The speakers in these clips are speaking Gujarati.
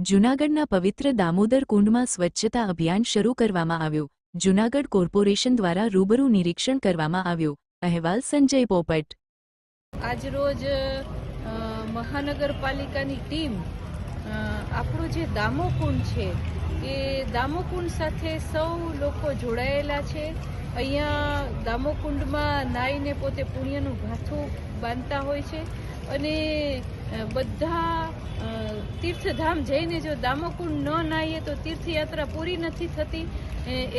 જૂનાગઢના પવિત્ર દામોદર કુંડમાં સ્વચ્છતા અભિયાન શરૂ કરવામાં આવ્યું। જૂનાગઢ કોર્પોરેશન દ્વારા રૂબરૂ નિરીક્ષણ કરવામાં આવ્યું। અહેવાલ સંજય પોપટ। આજરોજ મહાનગરપાલિકાની ટીમ આપણો જે દામોકુંડ છે એ દામોકુંડ સાથે સૌ લોકો જોડાયેલા છે। અહીંયા દામોકુંડમાં નાહીને પોતે પુણ્યનું ભાથું બાંધતા હોય છે અને બધા તીર્થધામ જઈને જો દામોકુંડ ન નાહીએ તો તીર્થયાત્રા પૂરી નથી થતી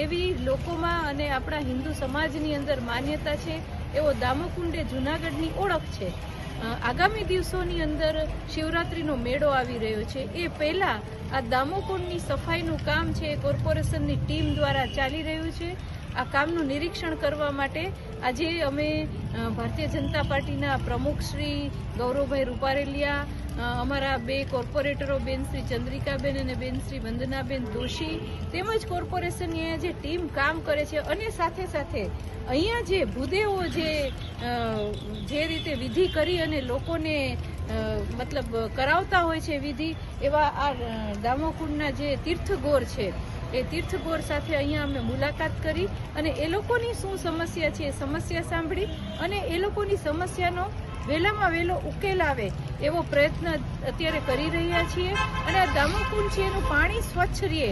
એવી લોકોમાં અને આપણા હિન્દુ સમાજની અંદર માન્યતા છે। એવો દામોકુંડ એ જૂનાગઢની ઓળખ છે। આગામી દિવસોની અંદર શિવરાત્રીનો મેળો આવી રહ્યો છે। એ પહેલા આ દામોકુંડની સફાઈનું કામ છે કોર્પોરેશનની ટીમ દ્વારા ચાલી રહ્યું છે। આ કામનું નિરીક્ષણ કરવા માટે આજે અમે ભારતીય જનતા પાર્ટીના પ્રમુખ શ્રી ગૌરવભાઈ રૂપારેલિયા, અમારા બે કોર્પોરેટરો બેન શ્રી ચંદ્રિકાબેન અને બેન શ્રી વંદનાબેન દોશી તેમજ કોર્પોરેશનની જે ટીમ કામ કરે છે અને સાથે સાથે અહીંયા જે ભૂદેવો જે રીતે વિધિ કરી અને લોકોને મતલબ કરાવતા હોય છે વિધિ, એવા આ દામોકુંડના જે તીર્થગોર છે એ તીર્થગોર સાથે અહીંયા અમે મુલાકાત કરી અને એ લોકોની શું સમસ્યા છે એ સમસ્યા સાંભળી અને એ લોકોની સમસ્યાનો વહેલામાં વહેલો ઉકેલ આવે એવો પ્રયત્ન અત્યારે કરી રહ્યા છીએ। અને આ દામોકુંડ છે એનું પાણી સ્વચ્છ રહે,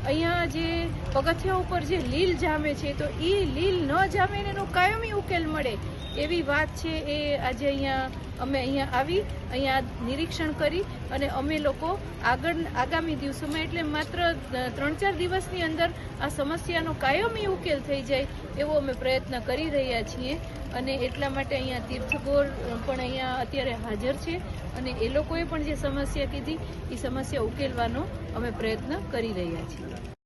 અહીંયા જે પગથિયા ઉપર જે લીલ જામે છે તો એ લીલ ન જામે એનો કાયમી ઉકેલ મળે એવી વાત છે। એ આજે અમે અહીંયા આવી અહીંયા નિરીક્ષણ કરી અને અમે લોકો આગામી દિવસોમાં એટલે માત્ર 3-4 દિવસની અંદર આ સમસ્યાનો કાયમી ઉકેલ થઈ જાય એવો અમે પ્રયત્ન કરી રહ્યા છીએ। અને એટલા માટે અહીંયા તીર્થગોર પણ અહીંયા અત્યારે હાજર છે અને એ લોકોએ પણ જે સમસ્યા કીધી એ સમસ્યા ઉકેલવાનો અમે પ્રયત્ન કરી રહ્યા છીએ।